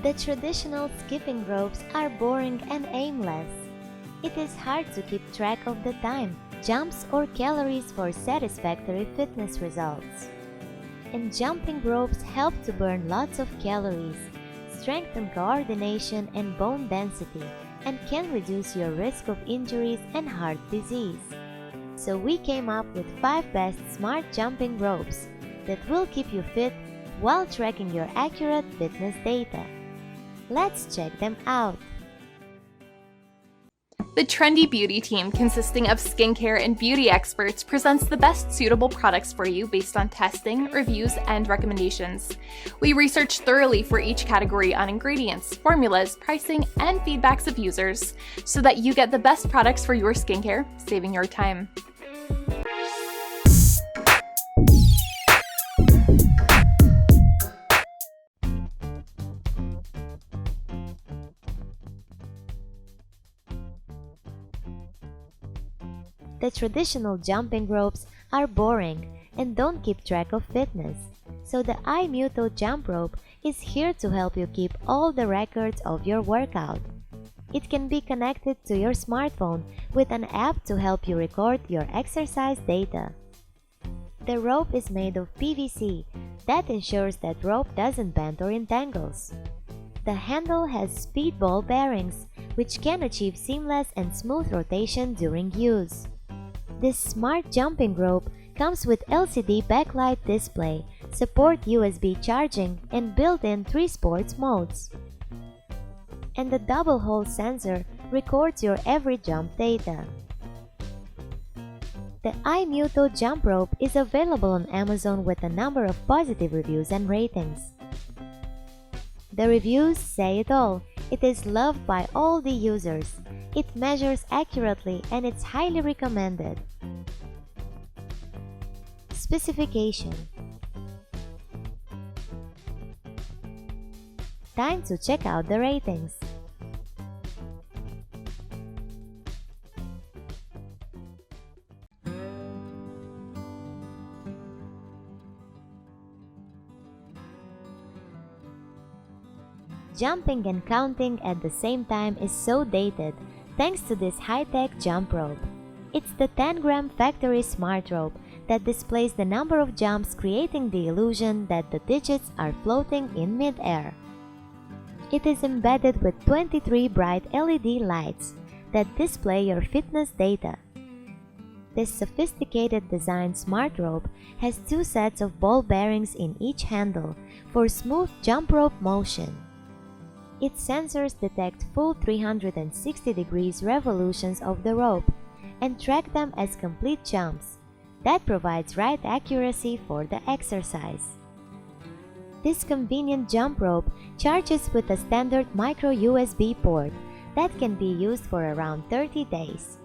The traditional skipping ropes are boring and aimless. It is hard to keep track of the time, jumps, or calories for satisfactory fitness results. And jumping ropes help to burn lots of calories, strengthen coordination and bone density, and can reduce your risk of injuries and heart disease. So we came up with 5 best smart jumping ropes that will keep you fit while tracking your accurate fitness data. Let's check them out. The Trendy Beauty team, consisting of skincare and beauty experts, presents the best suitable products for you based on testing, reviews, and recommendations. We research thoroughly for each category on ingredients, formulas, pricing, and feedbacks of users so that you get the best products for your skincare, saving your time. The traditional jumping ropes are boring and don't keep track of fitness, so the iMuto jump rope is here to help you keep all the records of your workout. It can be connected to your smartphone with an app to help you record your exercise data. The rope is made of PVC that ensures that rope doesn't bend or entangles. The handle has speed ball bearings which can achieve seamless and smooth rotation during use. This smart jumping rope comes with LCD backlight display, support USB charging, and built-in 3 sports modes. And the double-hole sensor records your every jump data. The iMuto jump rope is available on Amazon with a number of positive reviews and ratings. The reviews say it all. It is loved by all the users. It measures accurately and it's highly recommended. Specification. Time to check out the ratings. Jumping and counting at the same time is so dated thanks to this high-tech jump rope. It's the Tangram factory smart rope that displays the number of jumps, creating the illusion that the digits are floating in mid-air. It is embedded with 23 bright LED lights that display your fitness data. This sophisticated design smart rope has 2 sets of ball bearings in each handle for smooth jump rope motion. Its sensors detect full 360 degrees revolutions of the rope and track them as complete jumps. That provides right accuracy for the exercise. This convenient jump rope charges with a standard micro USB port that can be used for around 30 days.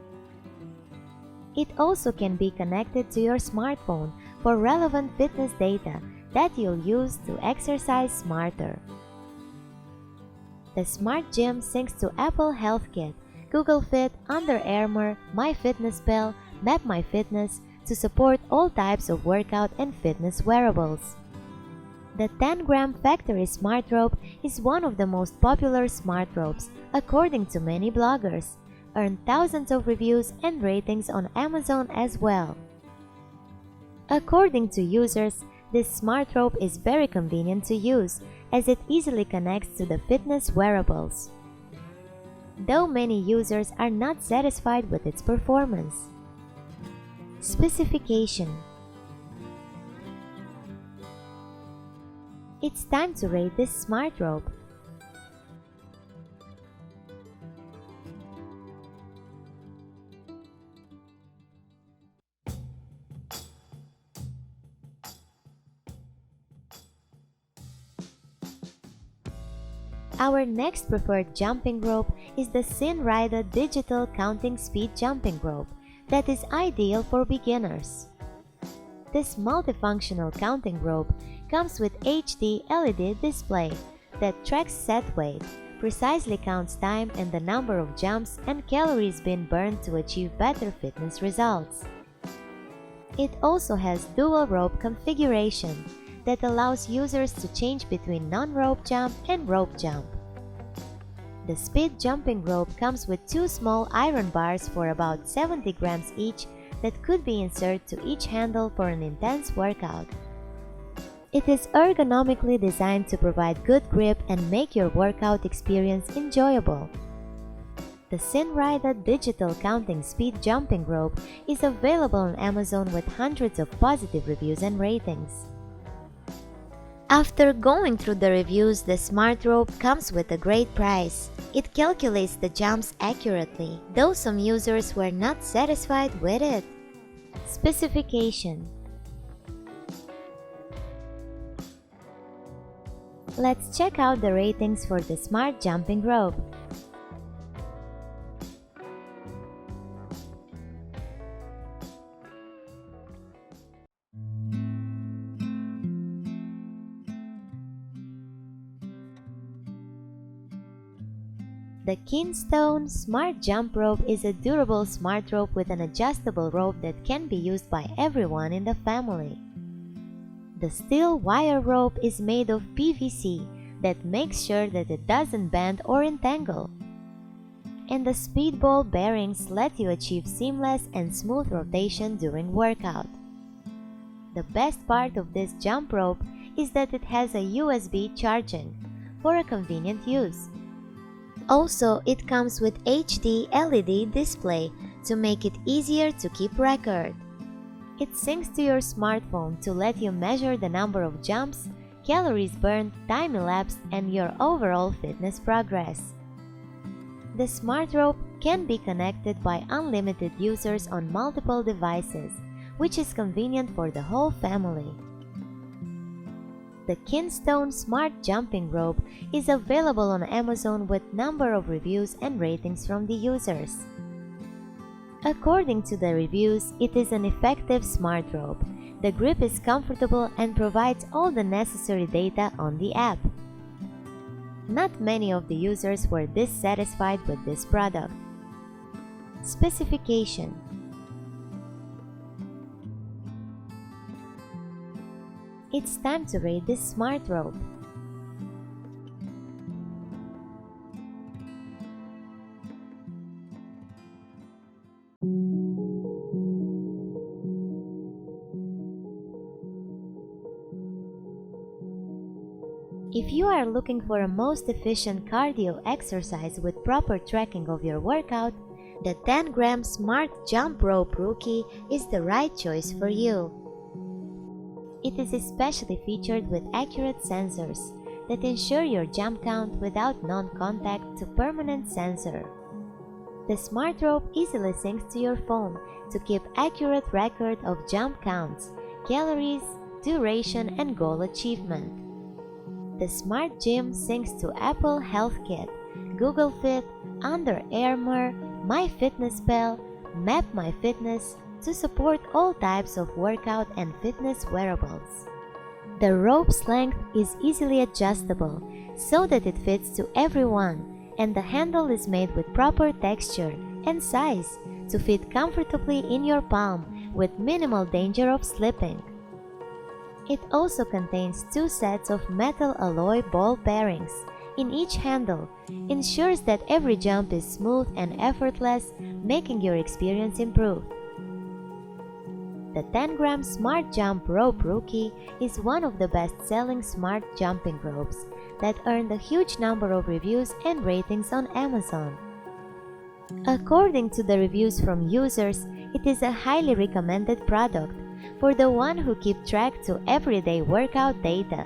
It also can be connected to your smartphone for relevant fitness data that you'll use to exercise smarter. The Smart Gym syncs to Apple Health Kit, Google Fit, Under Armour, MyFitnessPal, MapMyFitness to support all types of workout and fitness wearables. The Tangram Factory Smart Rope is one of the most popular smart ropes, according to many bloggers, earned thousands of reviews and ratings on Amazon as well. According to users, this smart rope is very convenient to use as it easily connects to the fitness wearables. Though many users are not satisfied with its performance. Specification. It's time to rate this smart rope. Our next preferred jumping rope is the Sinrida Digital Counting Speed Jumping Rope that is ideal for beginners. This multifunctional counting rope comes with HD LED display that tracks set weight, precisely counts time and the number of jumps and calories being burned to achieve better fitness results. It also has dual rope configuration that allows users to change between non-rope jump and rope jump. The speed jumping rope comes with two small iron bars for about 70 grams each that could be inserted to each handle for an intense workout. It is ergonomically designed to provide good grip and make your workout experience enjoyable. The Sinrida digital counting speed jumping rope is available on Amazon with hundreds of positive reviews and ratings. After going through the reviews, the smart rope comes with a great price. It calculates the jumps accurately, though some users were not satisfied with it. Specification. Let's check out the ratings for the smart jumping rope. The Keenstone Smart Jump Rope is a durable smart rope with an adjustable rope that can be used by everyone in the family. The steel wire rope is made of PVC that makes sure that it doesn't bend or entangle. And the speedball bearings let you achieve seamless and smooth rotation during workout. The best part of this jump rope is that it has a USB charging for a convenient use. Also, it comes with HD LED display to make it easier to keep record. It syncs to your smartphone to let you measure the number of jumps, calories burned, time elapsed, and your overall fitness progress. The smart rope can be connected by unlimited users on multiple devices, which is convenient for the whole family. The Keenstone Smart Jumping Rope is available on Amazon with number of reviews and ratings from the users. According to the reviews, it is an effective smart rope. The grip is comfortable and provides all the necessary data on the app. Not many of the users were dissatisfied with this product. Specification. It's time to rate this smart rope. If you are looking for a most efficient cardio exercise with proper tracking of your workout, the Tangram Smart Jump Rope Rookie is the right choice for you. It is especially featured with accurate sensors that ensure your jump count without non-contact to permanent sensor. The smart rope easily syncs to your phone to keep accurate record of jump counts, calories, duration, and goal achievement. The Smart Gym syncs to Apple Health Kit, Google Fit, Under Armour, MyFitnessPal, MapMyFitness to support all types of workout and fitness wearables. The rope's length is easily adjustable so that it fits to everyone, and the handle is made with proper texture and size to fit comfortably in your palm with minimal danger of slipping. It also contains two sets of metal alloy ball bearings in each handle, ensures that every jump is smooth and effortless, making your experience improved. The Tangram Smart Jump Rope Rookie is one of the best-selling smart jumping ropes that earned a huge number of reviews and ratings on Amazon. According to the reviews from users, it is a highly recommended product for the one who keeps track to everyday workout data.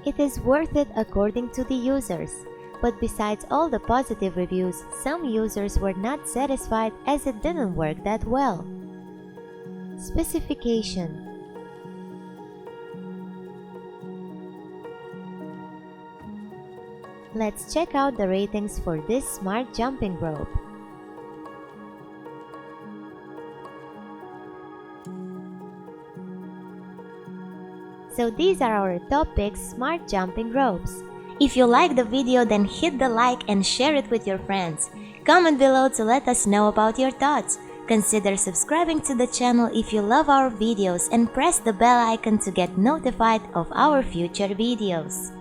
It is worth it according to the users, but besides all the positive reviews, some users were not satisfied as it didn't work that well. Specification. Let's check out the ratings for this smart jumping rope. So these are our top picks smart jumping ropes. If you like the video, then hit the like and share it with your friends. Comment below to let us know about your thoughts. Consider subscribing to the channel if you love our videos and press the bell icon to get notified of our future videos.